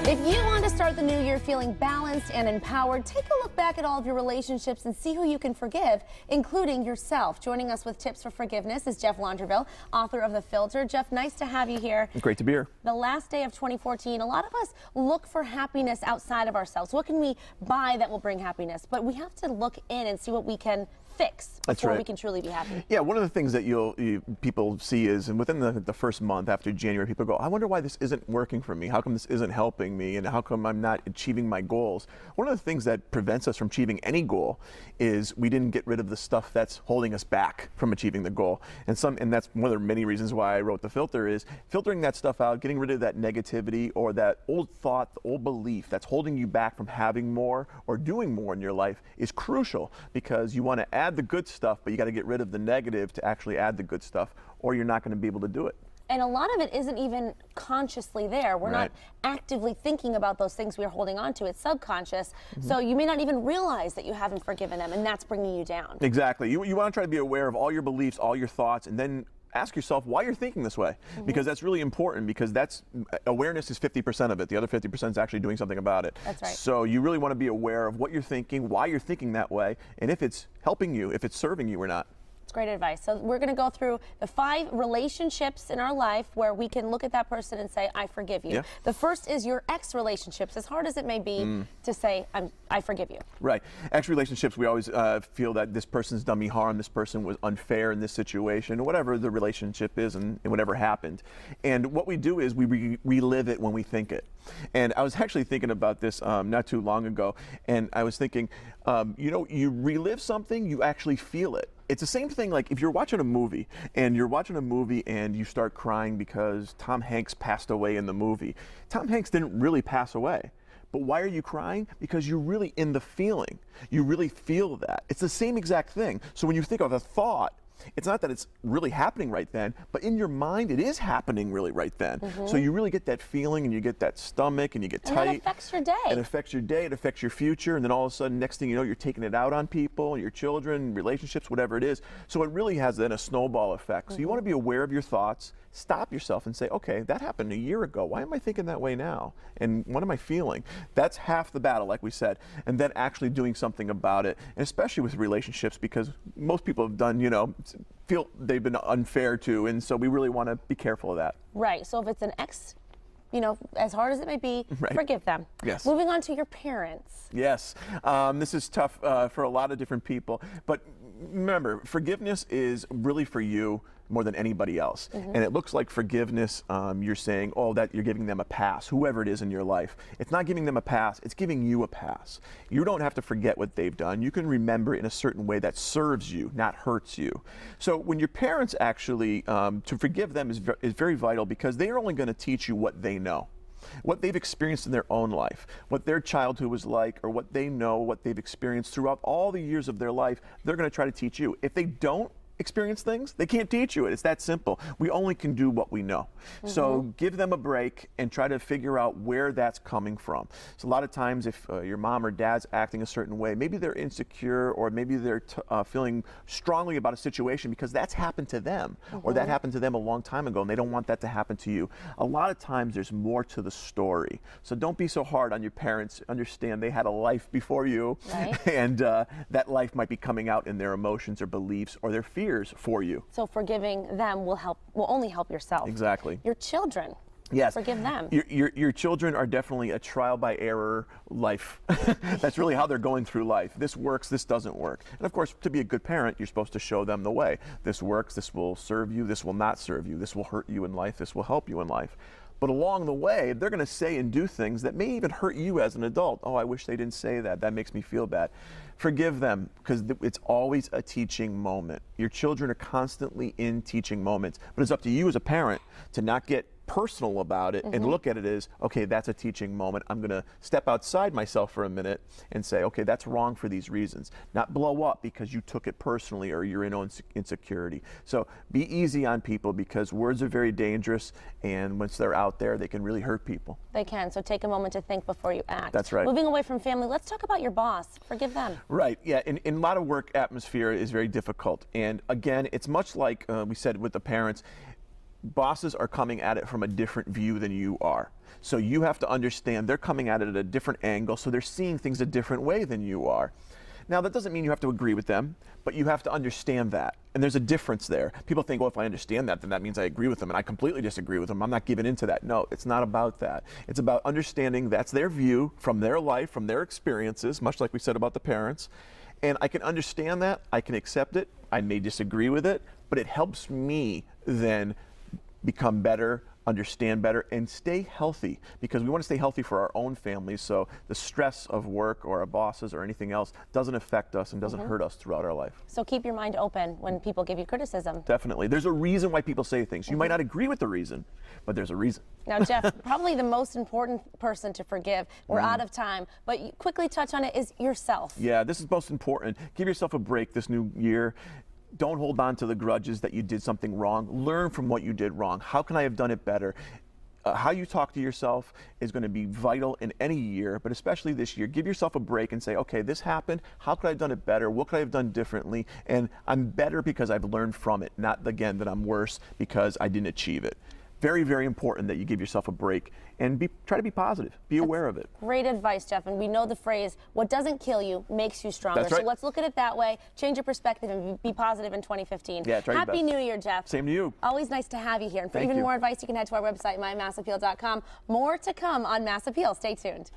If you want to start the new year feeling balanced and empowered, take a look back at all of your relationships and see who you can forgive, including yourself. Joining us with tips for forgiveness is Jeff Londraville, author of The Filter. Jeff, nice to have you here. Great to be here. The last day of 2014, a lot of us look for happiness outside of ourselves. What can we buy that will bring happiness? But we have to look in and see what we can fix before we can truly be happy. Yeah, one of the things that people see is, and within the first month after January, people go, I wonder why this isn't working for me. How come this isn't helping me? And how come I'm not achieving my goals? One of the things that prevents us from achieving any goal is we didn't get rid of the stuff that's holding us back from achieving the goal. And that's one of the many reasons why I wrote The Filter, is filtering that stuff out, getting rid of that negativity or that old thought, the old belief that's holding you back from having more or doing more in your life is crucial, because you want to add the good stuff, but you got to get rid of the negative to actually add the good stuff, or you're not going to be able to do it. And a lot of it isn't even consciously there. We're not actively thinking about those things we're holding on to. It's subconscious. So you may not even realize that you haven't forgiven them, and that's bringing you down. Exactly. You want to try to be aware of all your beliefs, all your thoughts, and then ask yourself why you're thinking this way, because that's really important, because awareness is 50% of it. The other 50% is actually doing something about it. That's right. So you really want to be aware of what you're thinking, why you're thinking that way, and if it's helping you, if it's serving you or not. It's great advice. So we're going to go through the 5 relationships in our life where we can look at that person and say, I forgive you. Yeah. The first is your ex relationships, as hard as it may be to say, I forgive you. Right. Ex relationships, we always feel that this person's done me harm, this person was unfair in this situation, whatever the relationship is and whatever happened. And what we do is we relive it when we think it. And I was actually thinking about this not too long ago, and I was thinking, you relive something, you actually feel it. It's the same thing like if you're watching a movie and you start crying because Tom Hanks passed away in the movie. Tom Hanks didn't really pass away. But why are you crying? Because you're really in the feeling. You really feel that. It's the same exact thing. So when you think of a thought, it's not that it's really happening right then, but in your mind it is happening really right then. So you really get that feeling, and you get that stomach, and you get tight. And it affects your day. It affects your day, it affects your future, and then all of a sudden, next thing you know, you're taking it out on people, your children, relationships, whatever it is. So it really has then a snowball effect. So you want to be aware of your thoughts, stop yourself and say, okay, that happened a year ago. Why am I thinking that way now? And what am I feeling? That's half the battle, like we said. And then actually doing something about it, and especially with relationships, because most people have done, feel they've been unfair to, and so we really want to be careful of that. Right. So if it's an ex, as hard as it may be, forgive them. Yes. Moving on to your parents. Yes. This is tough for a lot of different people, but remember, forgiveness is really for you more than anybody else. And it looks like forgiveness, you're saying, that you're giving them a pass, whoever it is in your life. It's not giving them a pass, it's giving you a pass. You don't have to forget what they've done. You can remember it in a certain way that serves you, not hurts you. So when your parents actually, to forgive them is very vital, because they are only going to teach you what they know, what they've experienced in their own life, what their childhood was like, or what they know, what they've experienced throughout all the years of their life. They're going to try to teach you. If they don't experience things, they can't teach you it. It's that simple. We only can do what we know. So give them a break and try to figure out where that's coming from. So a lot of times if your mom or dad's acting a certain way, maybe they're insecure, or maybe they're feeling strongly about a situation because that's happened to them, or that happened to them a long time ago, and they don't want that to happen to you. A lot of times there's more to the story. So don't be so hard on your parents. Understand they had a life before you, and that life might be coming out in their emotions or beliefs or their fears for you. So forgiving them will only help yourself. Exactly. Your children. Yes. Forgive them. Your children are definitely a trial by error life. That's really how they're going through life. This works, this doesn't work. And of course, to be a good parent, you're supposed to show them the way. This works, this will serve you, this will not serve you, this will hurt you in life, this will help you in life. But along the way, they're going to say and do things that may even hurt you as an adult. Oh, I wish they didn't say that. That makes me feel bad. Forgive them, because it's always a teaching moment. Your children are constantly in teaching moments, but it's up to you as a parent to not get personal about it and look at it as, okay, that's a teaching moment. I'm going to step outside myself for a minute and say, okay, that's wrong for these reasons. Not blow up because you took it personally or your own insecurity. So be easy on people, because words are very dangerous, and once they're out there, they can really hurt people. They can. So take a moment to think before you act. That's right. Moving away from family, let's talk about your boss. Forgive them. Right. Yeah. In a lot of work, atmosphere is very difficult. And again, it's much like we said with the parents. bosses are coming at it from a different view than you are. So you have to understand they're coming at it at a different angle, so they're seeing things a different way than you are. Now, that doesn't mean you have to agree with them, but you have to understand that. And there's a difference there. People think, well, if I understand that, then that means I agree with them, and I completely disagree with them. I'm not giving into that. No, it's not about that. It's about understanding that's their view from their life, from their experiences, much like we said about the parents. And I can understand that. I can accept it. I may disagree with it, but it helps me then become better, understand better, and stay healthy, because we want to stay healthy for our own families, so the stress of work or our bosses or anything else doesn't affect us and doesn't hurt us throughout our life. So keep your mind open when people give you criticism. Definitely. There's a reason why people say things. You might not agree with the reason, but there's a reason. Now, Jeff, probably the most important person to forgive, we're out of time, but you quickly touch on it, is yourself. Yeah, this is most important. Give yourself a break this new year. Don't hold on to the grudges that you did something wrong. Learn from what you did wrong. How can I have done it better? How you talk to yourself is going to be vital in any year, but especially this year. Give yourself a break and say, okay, this happened. How could I have done it better? What could I have done differently? And I'm better because I've learned from it, not again that I'm worse because I didn't achieve it. Very, very important that you give yourself a break and try to be positive. Be aware of it. Great advice, Jeff. And we know the phrase, what doesn't kill you makes you stronger. That's right. So let's look at it that way, change your perspective, and be positive in 2015. Yeah, try your Happy best. New Year, Jeff. Same to you. Always nice to have you here. And for Thank even you. more advice, you can head to our website, mymassappeal.com. More to come on Mass Appeal. Stay tuned.